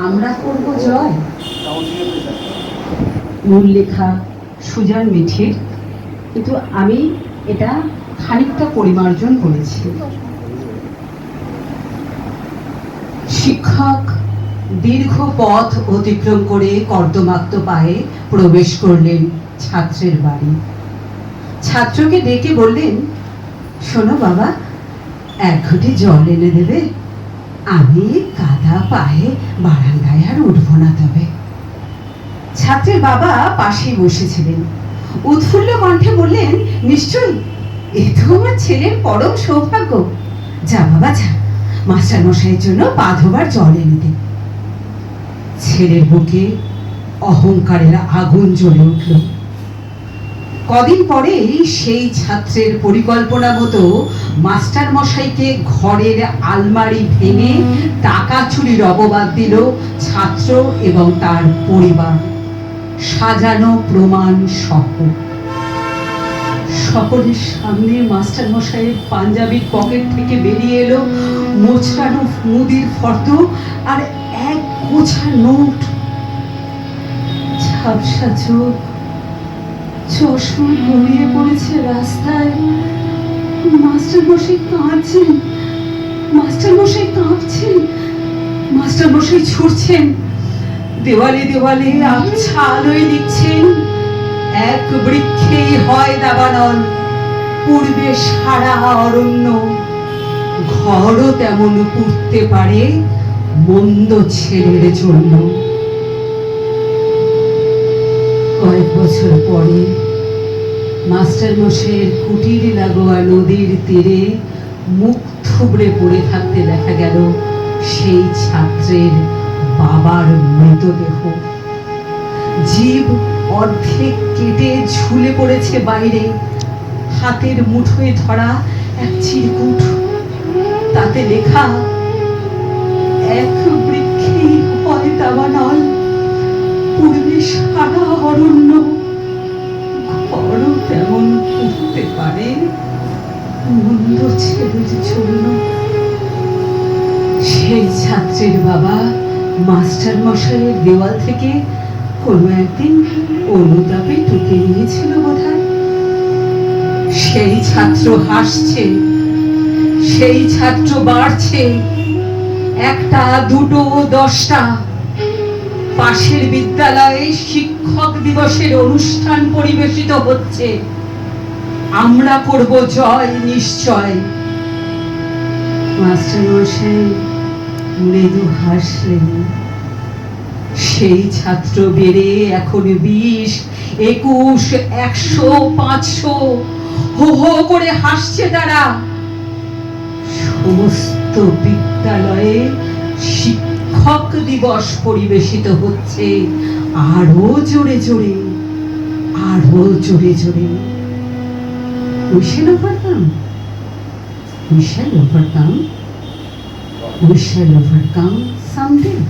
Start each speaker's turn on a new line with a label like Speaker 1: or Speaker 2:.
Speaker 1: আমরা করব জয়। মূল লেখা সুজান মিঠির, কিন্তু আমি এটা খানিকটা পরিমার্জন করেছি। শিক্ষক দীর্ঘ পথ অতিক্রম করে কর্দমাক্ত পায়ে প্রবেশ করলেন ছাত্রের বাড়ি। ছাত্রকে ডেকে বললেন, শোনো বাবা, এক ঘটি জল এনে দেবে? আমি কাদা পায়ে বারান্দায় আর উঠবো না। তবে ছাত্রের বাবা পাশেই বসেছিলেন, উৎফুল্ল কণ্ঠে বললেন, নিশ্চয়ই, এ তো আমার ছেলের পরম সৌভাগ্য। যা বাবা যা, মাস্টার মশাইয়ের জন্য পা ধোবার জল এনে দে। ছেলের বুকে অহংকারের আগুন জ্বলে উঠল। কদিন পরেই সেই ছাত্রের পরিকল্পনা মতো মাস্টার মশাইকে ঘরের আলমারি ভেঙে টাকা চুরির অপবাদ দিল ছাত্র এবং তার পরিবার, সাজানো প্রমাণ সহ। সকলের সামনে মাস্টার মশাইয়ের পাঞ্জাবির পকেট থেকে বেরিয়ে এলো মোচড়ানো মুদির ফর্দ আর এক গোছা নোট। ঝাপসা চোখ, চশমা গড়িয়ে পড়েছে রাস্তায়। মাস্টার মশাই কাঁদছেন, মাস্টার মশাই কাঁদছেন, মাস্টার মশাই ছুটছেন, দেওয়ালে দেওয়ালে আবছা আলোয় লিখছেন, এক বৃক্ষেই হয় দাবানল, পূর্বে সারা অরণ্য, ঘরও তেমন পুড়তে পারে মন্দ ছেলের জন্য। কয়েক বছর পরে মাস্টার মশাইয়ের কুটির লাগোয়া নদীর তীরে মুখ থুবড়ে পড়ে থাকতে দেখা গেল সেই ছাত্রের বাবার মৃতদেহ। জীব অর্ধেক কেটে ঝুলে পড়েছে বাইরে, হাতের মুঠোয় ধরা এক চিরকুট, তাতে লেখা, এক বৃক্ষেই হয় দাবানল, পূর্বে সারা অরণ্য, ঘরও তেমন পুড়তে পারে মন্দ ছেলের জন্য। সেই ছাত্রের বাবা মাস্টার মশাইয়ের দেওয়াল থেকে কোনো একদিন অনুতাপে টুকে নিয়েছিল বোধহয়। সেই ছাত্র হাসছে, সেই ছাত্র বাড়ছে, একটা দুটো 10টা। পাশের বিদ্যালয়ে শিক্ষক দিবসের অনুষ্ঠান পরিবেশিত হচ্ছে, আমরা করব জয় নিশ্চয়। মাস্টার মশাই মৃদু হাসলেন। সেই ছাত্র বেড়ে এখন 20, 21, 100, 500 হো হো করে হাসছে তারা। সমস্ত বিদ্যালয়ে শিক্ষক দিবস পরিবেশিত হচ্ছে, আরো জোরে জোরে, আরো জোরে জোরে। We shall overcome. We shall overcome. We shall overcome someday.